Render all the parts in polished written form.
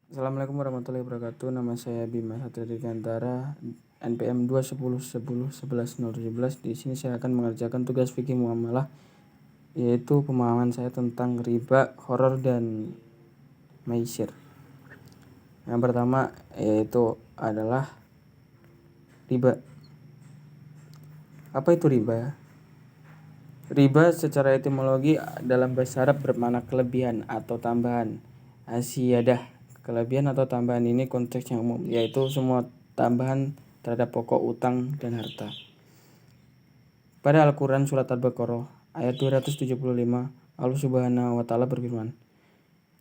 Assalamualaikum warahmatullahi wabarakatuh. Nama saya Bima Satria Dirgantara, NPM 210101117. Di sini saya akan mengerjakan tugas fikih muamalah, yaitu pemahaman saya tentang riba, horor, dan maisir. Yang pertama yaitu adalah riba. Apa itu riba? Riba secara etimologi dalam bahasa Arab bermakna kelebihan atau tambahan. Asiyadah, kelebihan atau tambahan ini konteks yang umum, yaitu semua tambahan terhadap pokok utang dan harta. Pada Al-Quran surat Al-Baqarah ayat 275, Allah Subhanahu wa Ta'ala berfirman,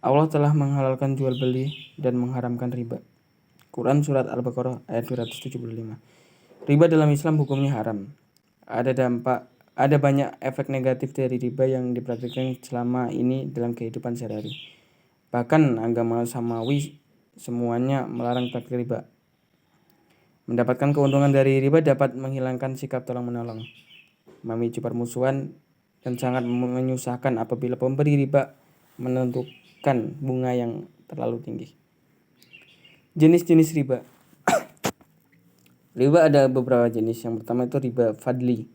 Allah telah menghalalkan jual beli dan mengharamkan riba. Quran surat Al-Baqarah ayat 275. Riba dalam Islam hukumnya haram. Ada banyak efek negatif dari riba yang dipraktikkan selama ini dalam kehidupan sehari-hari. Bahkan agama Samawi semuanya melarang praktik riba. Mendapatkan keuntungan dari riba dapat menghilangkan sikap tolong-menolong, memicu permusuhan, dan sangat menyusahkan apabila pemberi riba menentukan bunga yang terlalu tinggi. Jenis-jenis riba. Riba ada beberapa jenis. Yang pertama itu riba fadli.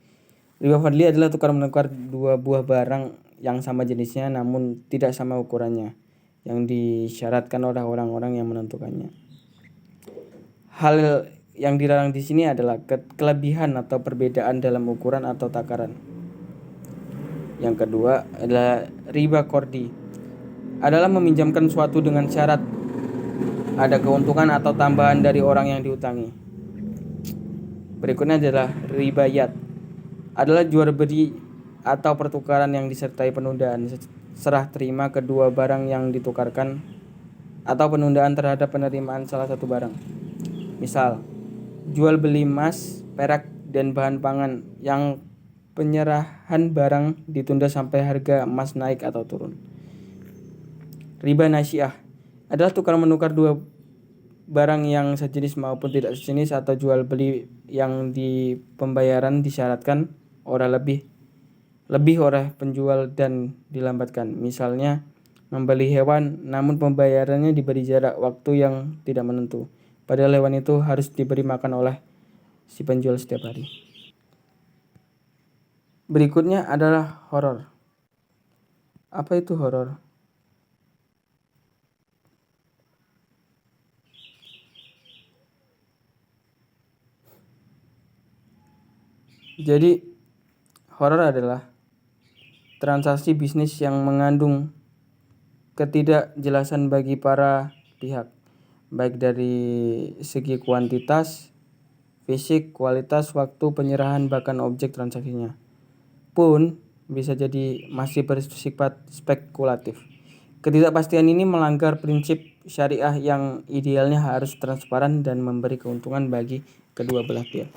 Riba fadli adalah tukar-menukar dua buah barang yang sama jenisnya namun tidak sama ukurannya, yang disyaratkan oleh orang-orang yang menentukannya. Hal yang dilarang di sini adalah kelebihan atau perbedaan dalam ukuran atau takaran. Yang kedua adalah riba kordi. Adalah meminjamkan suatu dengan syarat ada keuntungan atau tambahan dari orang yang diutangi. Berikutnya adalah ribayat. Adalah jual beli atau pertukaran yang disertai penundaan serah terima kedua barang yang ditukarkan atau penundaan terhadap penerimaan salah satu barang. Misal, jual beli emas, perak, dan bahan pangan yang penyerahan barang ditunda sampai harga emas naik atau turun. Riba nasiah adalah tukar menukar dua barang yang sejenis maupun tidak sejenis atau jual beli yang di pembayaran disyaratkan lebih oleh penjual dan dilambatkan. Misalnya membeli hewan namun pembayarannya diberi jarak waktu yang tidak menentu, padahal hewan itu harus diberi makan oleh si penjual setiap hari. Berikutnya adalah horor. Apa itu horor? Jadi horor adalah transaksi bisnis yang mengandung ketidakjelasan bagi para pihak, baik dari segi kuantitas, fisik, kualitas, waktu penyerahan, bahkan objek transaksinya pun bisa jadi masih bersifat spekulatif. Ketidakpastian ini melanggar prinsip syariah yang idealnya harus transparan dan memberi keuntungan bagi kedua belah pihak.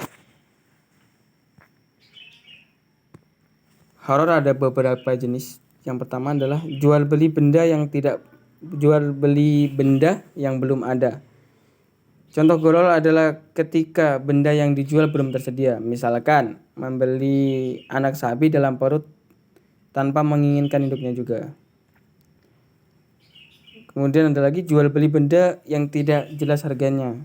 Horor ada beberapa jenis. Yang pertama adalah jual beli benda yang belum ada. Contoh gorol adalah ketika benda yang dijual belum tersedia. Misalkan membeli anak sapi dalam perut tanpa menginginkan induknya juga. Kemudian ada lagi jual beli benda yang tidak jelas harganya.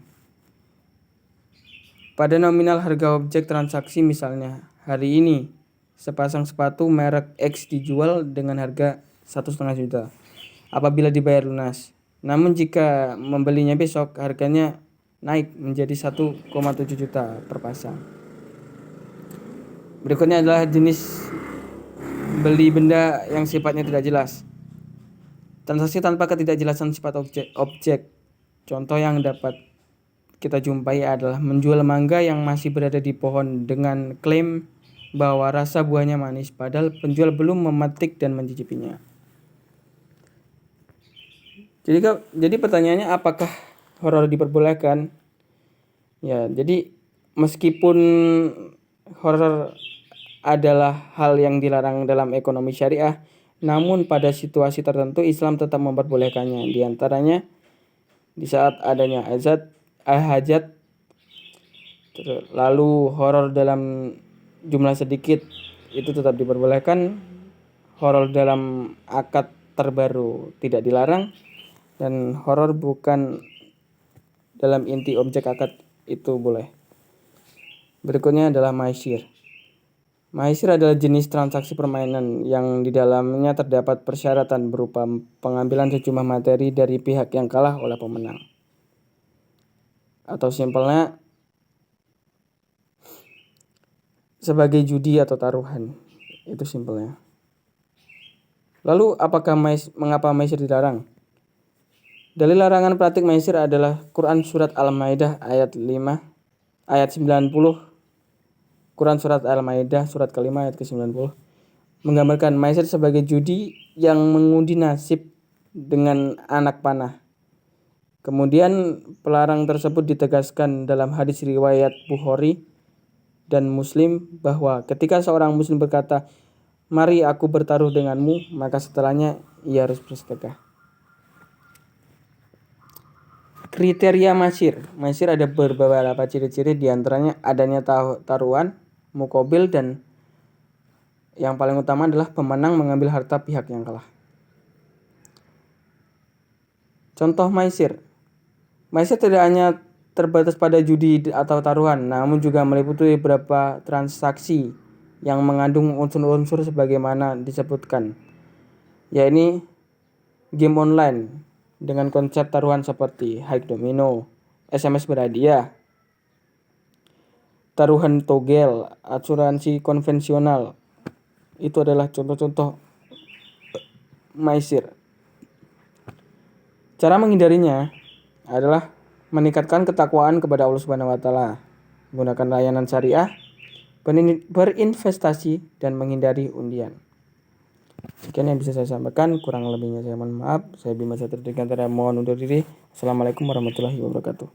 Pada nominal harga objek transaksi, misalnya hari ini sepasang sepatu merek X dijual dengan harga 1,5 juta apabila dibayar lunas. Namun jika membelinya besok harganya naik menjadi 1,7 juta per pasang. Berikutnya adalah jenis beli benda yang sifatnya tidak jelas. Transaksi tanpa ketidakjelasan sifat objek. Contoh yang dapat kita jumpai adalah menjual mangga yang masih berada di pohon dengan klaim bahwa rasa buahnya manis, padahal penjual belum memetik dan mencicipinya. Jadi pertanyaannya, apakah horor diperbolehkan? Ya, jadi meskipun horor adalah hal yang dilarang dalam ekonomi syariah, namun pada situasi tertentu Islam tetap memperbolehkannya. Di antaranya di saat adanya hajat, lalu horor dalam jumlah sedikit itu tetap diperbolehkan. Horor dalam akad terbaru tidak dilarang. dan horor bukan dalam inti objek akad itu boleh. Berikutnya adalah maisir. Maisir adalah jenis transaksi permainan yang di dalamnya terdapat persyaratan berupa pengambilan sejumlah materi dari pihak yang kalah oleh pemenang. Atau simpelnya sebagai judi atau taruhan. Itu simpelnya. Lalu mengapa maisir dilarang? Dalil larangan praktik maisir adalah Quran surat Al-Maidah ayat 90. Quran surat Al-Maidah surat kelima ayat ke-90 menggambarkan maisir sebagai judi yang mengundi nasib dengan anak panah. Kemudian pelarang tersebut ditegaskan dalam hadis riwayat Bukhari dan Muslim bahwa ketika seorang muslim berkata, "Mari aku bertaruh denganmu," maka setelahnya ia harus bersedekah. Kriteria maisir. Maisir ada beberapa ciri-ciri, diantaranya adanya taruhan, mukobil, dan yang paling utama adalah pemenang mengambil harta pihak yang kalah. Contoh maisir. Maisir tidak hanya terbatas pada judi atau taruhan, namun juga meliputi beberapa transaksi yang mengandung unsur-unsur sebagaimana disebutkan, yaitu game online dengan konsep taruhan seperti high domino, SMS berhadiah, taruhan togel, asuransi konvensional. Itu adalah contoh-contoh maisir. Cara menghindarinya adalah meningkatkan ketakwaan kepada Allah Subhanahu wa taala, menggunakan layanan syariah, berinvestasi, dan menghindari undian. Sekian yang bisa saya sampaikan, kurang lebihnya saya mohon maaf. Saya Bima Satria Dikantara mohon undur diri. Assalamualaikum warahmatullahi wabarakatuh.